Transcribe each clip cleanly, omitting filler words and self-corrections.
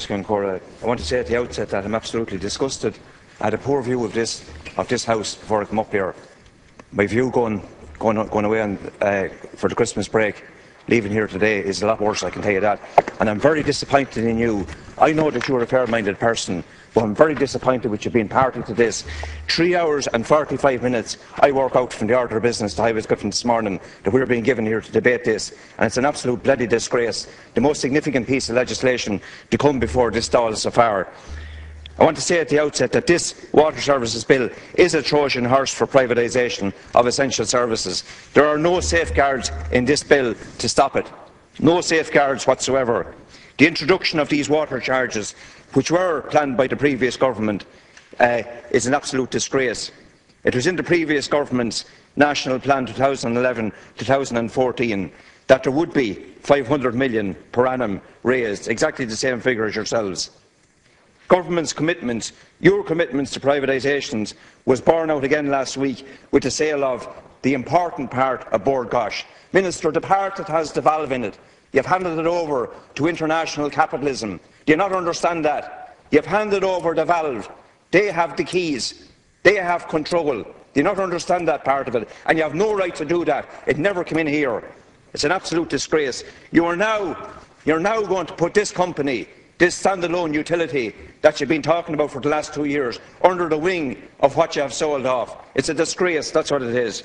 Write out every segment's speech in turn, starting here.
Cora. I want to say at the outset that I'm absolutely disgusted at a poor view of this House before I come up here. My view going away for the Christmas break, leaving here today, is a lot worse, I can tell you that. And I'm very disappointed in you. I know that you're a fair-minded person, but I'm very disappointed with you being party to this. 3 hours and 45 minutes I work out from the order of business that I was given this morning that we're being given here to debate this, and it's an absolute bloody disgrace. The most significant piece of legislation to come before this Dáil so far. I want to say at the outset that this Water Services Bill is a Trojan horse for privatisation of essential services. There are no safeguards in this bill to stop it. No safeguards whatsoever. The introduction of these water charges, which were planned by the previous government, is an absolute disgrace. It was in the previous government's National Plan 2011-2014 that there would be 500 million per annum raised, exactly the same figure as yourselves. Government's commitments, your commitments to privatisations, was borne out again last week with the sale of the important part of Bord Gáis. Minister, the part that has the valve in it, you've handed it over to international capitalism. Do you not understand that? You've handed over the valve. They have the keys. They have control. Do you not understand that part of it? And you have no right to do that. It never came in here. It's an absolute disgrace. You're now going to put this company, this standalone utility that you've been talking about for the last 2 years, under the wing of what you have sold off. It's a disgrace, that's what it is.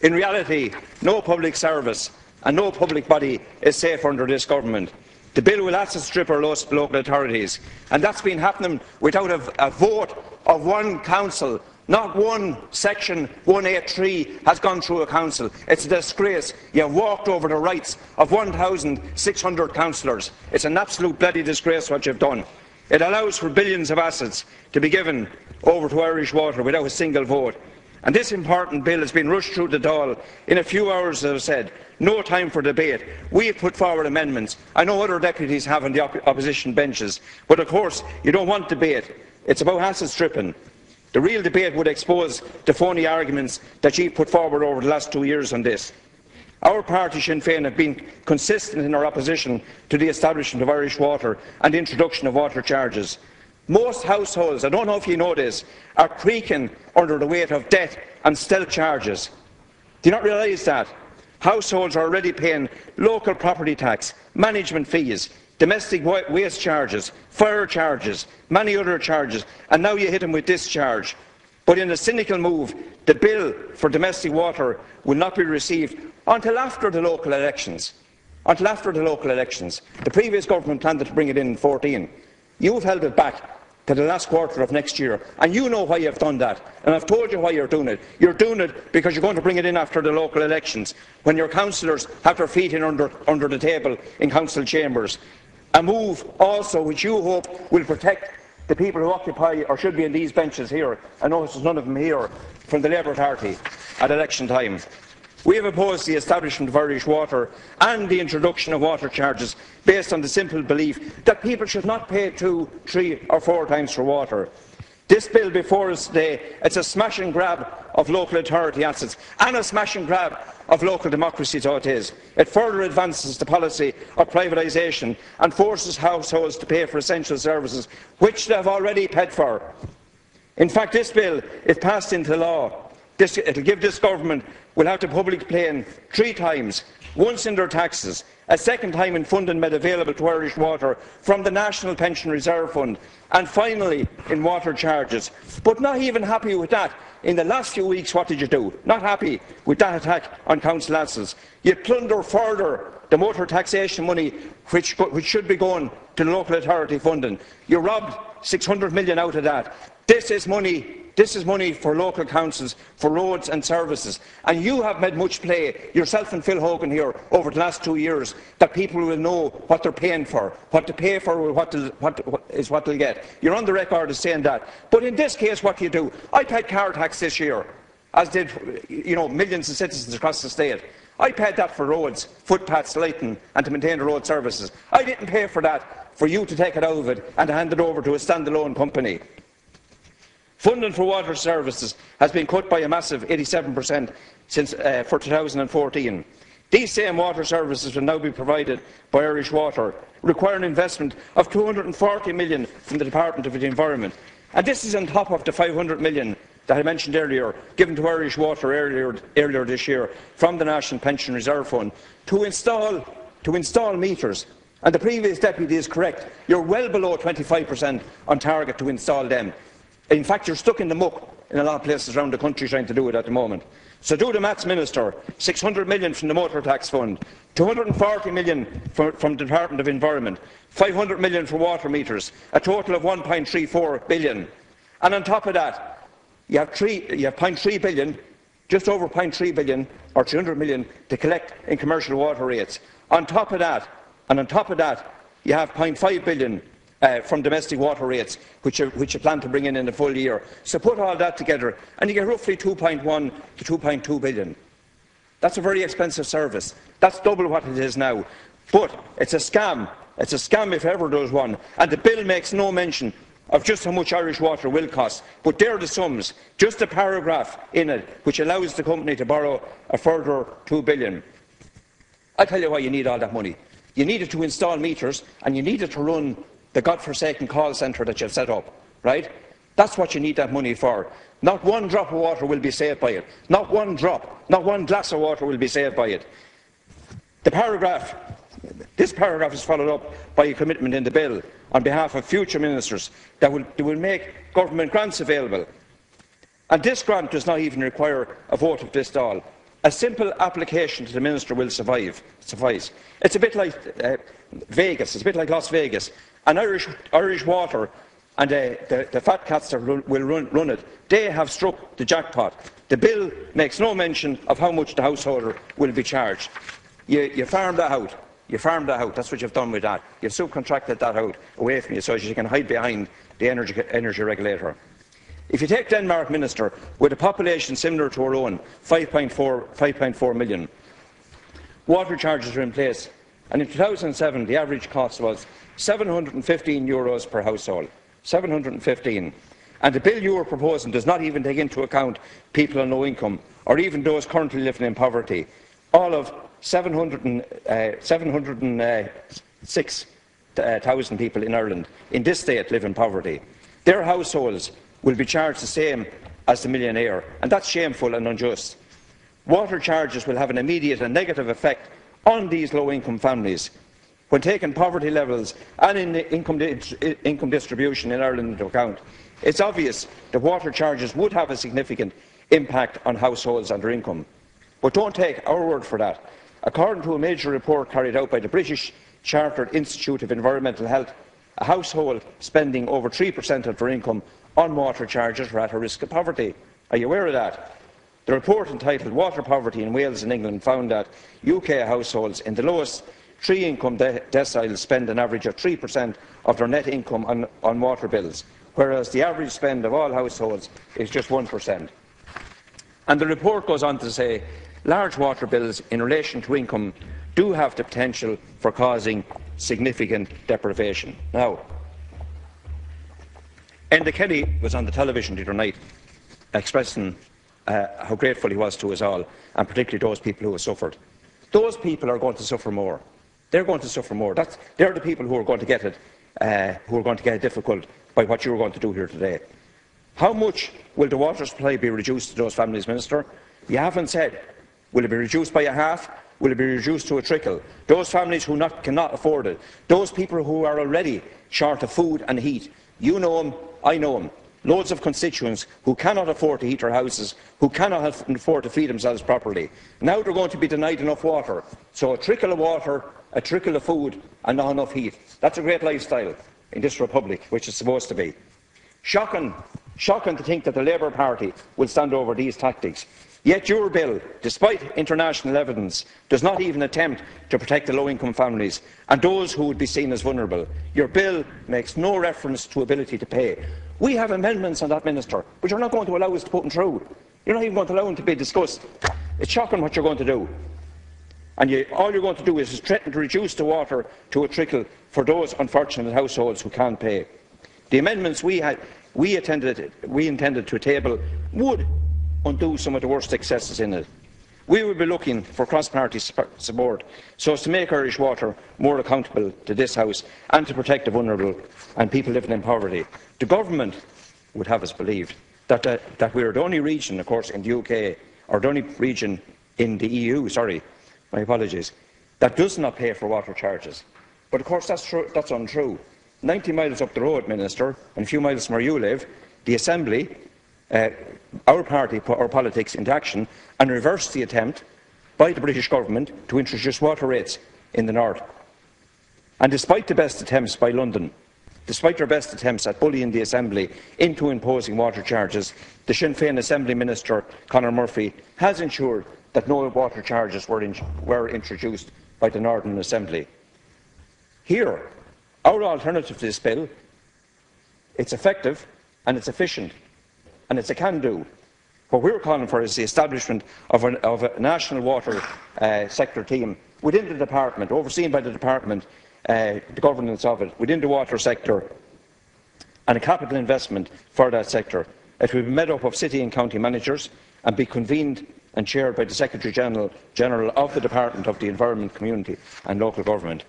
In reality, no public service and no public body is safe under this government. The bill will asset strip our local authorities, and that's been happening without a vote of one council. Not one section 183 has gone through a council. It's a disgrace. You have walked over the rights of 1,600 councillors. It's an absolute bloody disgrace what you've done. It allows for billions of assets to be given over to Irish Water without a single vote. And this important bill has been rushed through the Dáil in a few hours, as I said. No time for debate. We have put forward amendments. I know other deputies have on the opposition benches. But of course, you don't want debate. It's about asset stripping. The real debate would expose the phony arguments that you've put forward over the last 2 years on this. Our party, Sinn Féin, have been consistent in our opposition to the establishment of Irish Water and the introduction of water charges. Most households, I don't know if you know this, are creaking under the weight of debt and stealth charges. Do you not realise that? Households are already paying local property tax, management fees, domestic waste charges, fire charges, many other charges, and now you hit them with this charge. But in a cynical move, the bill for domestic water will not be received until after the local elections. Until after the local elections. The previous government planned to bring it in 2014. You've held it back to the last quarter of next year, and you know why you've done that, and I've told you why you're doing it. You're doing it because you're going to bring it in after the local elections, when your councillors have their feet in under the table in council chambers. A move also which you hope will protect the people who occupy or should be in these benches here. I notice there's none of them here from the Labour Party at election time. We have opposed the establishment of Irish Water and the introduction of water charges based on the simple belief that people should not pay 2, 3 or 4 times for water. This bill before us today, it's a smash and grab of local authority assets and a smash and grab of local democracy, so it is. It further advances the policy of privatisation and forces households to pay for essential services which they have already paid for. In fact, this bill, if passed into law, it will give this government will have to publicly pay 3 times, once in their taxes, a second time in funding made available to Irish Water from the National Pension Reserve Fund, and finally in water charges. But not even happy with that, in the last few weeks what did you do? Not happy with that attack on council assets. You plunder further the motor taxation money which should be going to local authority funding. You robbed 600 million out of that. This is money for local councils, for roads and services. And you have made much play, yourself and Phil Hogan here, over the last 2 years, that people will know what they're paying for, what to pay for, what they'll get. You're on the record as saying that. But in this case, what do you do? I paid car tax this year, as did millions of citizens across the state. I paid that for roads, footpaths, lighting, and to maintain the road services. I didn't pay for that for you to take it out of it and to hand it over to a standalone company. Funding for water services has been cut by a massive 87% for 2014. These same water services will now be provided by Irish Water, requiring investment of €240 million from the Department of the Environment. And this is on top of the €500 million that I mentioned earlier, given to Irish Water earlier this year from the National Pension Reserve Fund to install meters. And the previous deputy is correct. You're well below 25% on target to install them. In fact, you're stuck in the muck in a lot of places around the country trying to do it at the moment. So do the maths, Minister. 600 million from the Motor Tax Fund, 240 million from the Department of Environment, 500 million for water meters, a total of 1.34 billion. And on top of that, you have 0.3 billion, just over 0.3 billion, or 300 million, to collect in commercial water rates. On top of that, you have 0.5 billion from domestic water rates, which you plan to bring in the full year. So put all that together, and you get roughly 2.1 to 2.2 billion. That's a very expensive service. That's double what it is now. But it's a scam. It's a scam if ever there was one. And the bill makes no mention of just how much Irish Water will cost. But there are the sums. Just a paragraph in it which allows the company to borrow a further 2 billion. I tell you why you need all that money. You need it to install meters, and you need it to run the godforsaken call centre that you've set up, right? That's what you need that money for. Not one drop of water will be saved by it. Not one drop, not one glass of water will be saved by it. This paragraph is followed up by a commitment in the bill on behalf of future ministers that will make government grants available. And this grant does not even require a vote of distal. A simple application to the minister will suffice. It's a bit like Vegas. It's a bit like Las Vegas. And Irish Water and the fat cats that will run it, they have struck the jackpot. The bill makes no mention of how much the householder will be charged. You farm that out. You farm that out. That's what you've done with that. You've subcontracted that out away from you so you can hide behind the energy regulator. If you take Denmark, Minister, with a population similar to our own, 5.4 million, water charges are in place, and in 2007 the average cost was €715 per household. 715. And the bill you are proposing does not even take into account people on low income, or even those currently living in poverty. All of 706,000 people in Ireland in this state live in poverty. Their households will be charged the same as the millionaire, and that's shameful and unjust. Water charges will have an immediate and negative effect on these low-income families. When taking poverty levels and income distribution in Ireland into account, it's obvious that water charges would have a significant impact on households and their income. But don't take our word for that. According to a major report carried out by the British Chartered Institute of Environmental Health, a household spending over 3% of their income on water charges are at a risk of poverty. Are you aware of that? The report entitled Water Poverty in Wales and England found that UK households in the lowest three income deciles spend an average of 3% of their net income on water bills, whereas the average spend of all households is just 1%. And the report goes on to say large water bills in relation to income do have the potential for causing significant deprivation. Now, Enda Kelly was on the television the other night expressing how grateful he was to us all, and particularly those people who have suffered. Those people are going to suffer more. They're going to suffer more. They're the people who are going to get it difficult by what you're going to do here today. How much will the water supply be reduced to those families, Minister? You haven't said. Will it be reduced by a half? Will it be reduced to a trickle? Those families who cannot afford it, those people who are already short of food and heat, you know them, I know them. Loads of constituents who cannot afford to heat their houses, who cannot afford to feed themselves properly. Now they're going to be denied enough water. So a trickle of water, a trickle of food and not enough heat. That's a great lifestyle in this republic, which is supposed to be. Shocking to think that the Labour Party will stand over these tactics. Yet your bill, despite international evidence, does not even attempt to protect the low-income families and those who would be seen as vulnerable. Your bill makes no reference to ability to pay. We have amendments on that, Minister, but you're not going to allow us to put them through. You're not even going to allow them to be discussed. It's shocking what you're going to do. And all you're going to do is threaten to reduce the water to a trickle for those unfortunate households who can't pay. The amendments we intended to table would undo some of the worst excesses in it. We will be looking for cross-party support so as to make Irish Water more accountable to this House and to protect the vulnerable and people living in poverty. The Government would have us believe that we are the only region, of course, in the UK, or the only region in the EU, my apologies, that does not pay for water charges. But of course that's untrue. 90 miles up the road, Minister, and a few miles from where you live, the Assembly, our party put our politics into action and reversed the attempt by the British Government to introduce water rates in the north. And despite the best attempts by London, despite their best attempts at bullying the Assembly into imposing water charges, the Sinn Féin Assembly Minister, Conor Murphy, has ensured that no water charges were introduced by the Northern Assembly. Here, our alternative to this bill, it's effective and it's efficient and it's a can-do. What we're calling for is the establishment of a national water sector team within the department, overseen by the department, the governance of it, within the water sector, and a capital investment for that sector. It will be made up of city and county managers and be convened and chaired by the Secretary-General of the Department of the Environment, Community and Local Government.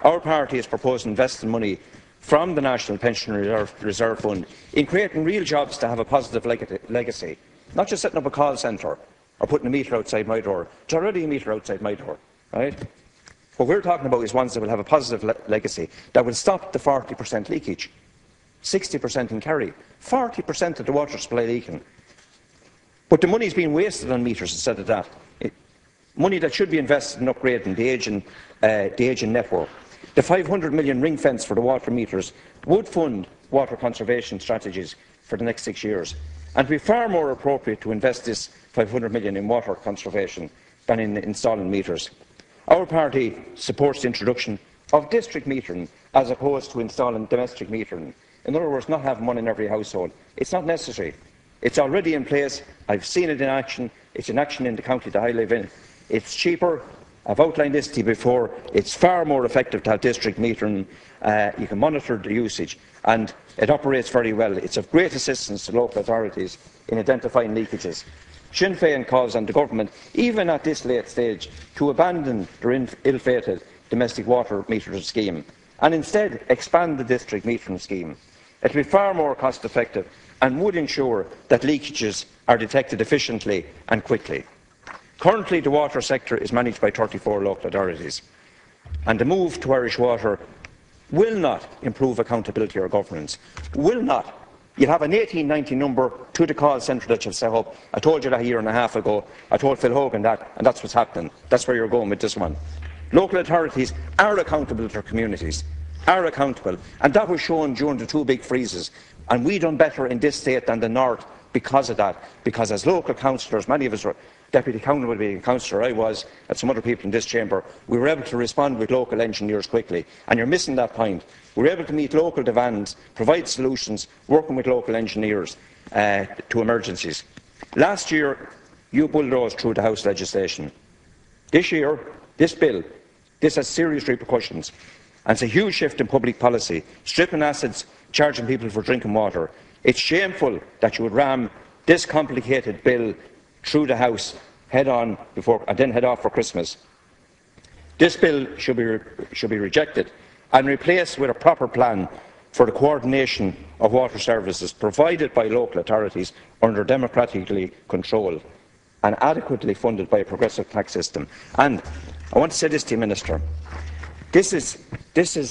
Our party is proposing investing money from the National Pension Reserve Fund in creating real jobs to have a positive legacy, not just setting up a call centre or putting a meter outside my door. There's already a meter outside my door, right? What we're talking about is ones that will have a positive legacy, that will stop the 40% leakage, 60% in Kerry, 40% of the water supply leaking. But the money is being wasted on meters instead of that. Money that should be invested in upgrading the aging network. The 500 million ring fence for the water meters would fund water conservation strategies for the next 6 years, and it would be far more appropriate to invest this 500 million in water conservation than in installing meters. Our party supports the introduction of district metering as opposed to installing domestic metering. In other words, not having one in every household. It's not necessary. It's already in place. I've seen it in action. It's in action in the county that I live in. It's cheaper. I've outlined this to you before. It's far more effective to have district metering. You can monitor the usage, and it operates very well. It's of great assistance to local authorities in identifying leakages. Sinn Féin calls on the Government, even at this late stage, to abandon their ill-fated domestic water metering scheme and instead expand the district metering scheme. It will be far more cost-effective and would ensure that leakages are detected efficiently and quickly. Currently, the water sector is managed by 34 local authorities, and the move to Irish Water will not improve accountability or governance. Will not. You'll have an 1890 number to the call centre that you've set up. I told you that a year and a half ago. I told Phil Hogan that, and that's what's happening. That's where you're going with this one. Local authorities are accountable to their communities, are accountable, and that was shown during the two big freezes. And we done better in this state than the North because of that. Because as local councillors, many of us were deputy councillor, I was, and some other people in this chamber, we were able to respond with local engineers quickly. And you're missing that point. We were able to meet local demands, provide solutions, working with local engineers to emergencies. Last year, you bulldozed through the House legislation. This year, this bill, this has serious repercussions. And it's a huge shift in public policy, stripping assets, charging people for drinking water. It's shameful that you would ram this complicated bill through the House head-on and then head off for Christmas. This bill should be rejected and replaced with a proper plan for the coordination of water services provided by local authorities under democratically control and adequately funded by a progressive tax system. And I want to say this to you, Minister. This is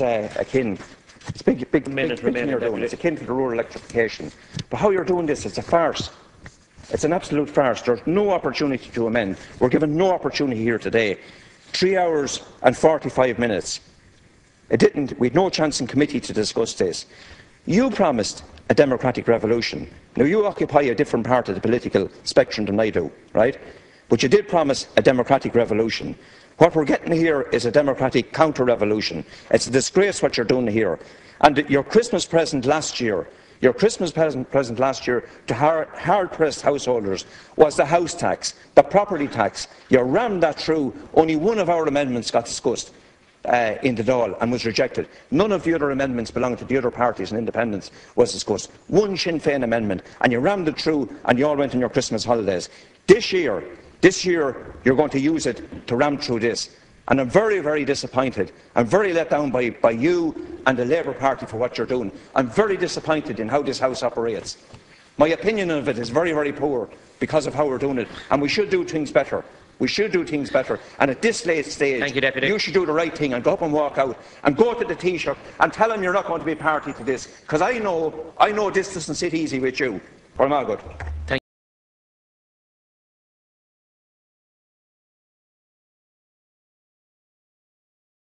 akin. It's big thing you're doing. It's akin to the rural electrification. But how you're doing this, it's a farce. It's an absolute farce. There's no opportunity to amend. We're given no opportunity here today. 3 hours and 45 minutes. We had no chance in committee to discuss this. You promised a democratic revolution. Now, you occupy a different part of the political spectrum than I do, right? But you did promise a democratic revolution. What we're getting here is a democratic counter-revolution. It's a disgrace what you're doing here. And your Christmas present last year, to hard-pressed householders was the house tax, the property tax. You rammed that through. Only one of our amendments got discussed in the Dáil and was rejected. None of the other amendments belonging to the other parties and independents was discussed. One Sinn Féin amendment, and you rammed it through and you all went on your Christmas holidays. This year, This year, you're going to use it to ram through this. And I'm very, very disappointed. I'm very let down by you and the Labour Party for what you're doing. I'm very disappointed in how this House operates. My opinion of it is very, very poor because of how we're doing it. And we should do things better. We should do things better. And at this late stage, you should do the right thing and go up and walk out and go to the Taoiseach and tell him you're not going to be party to this. Because I know this doesn't sit easy with you. Well, all good.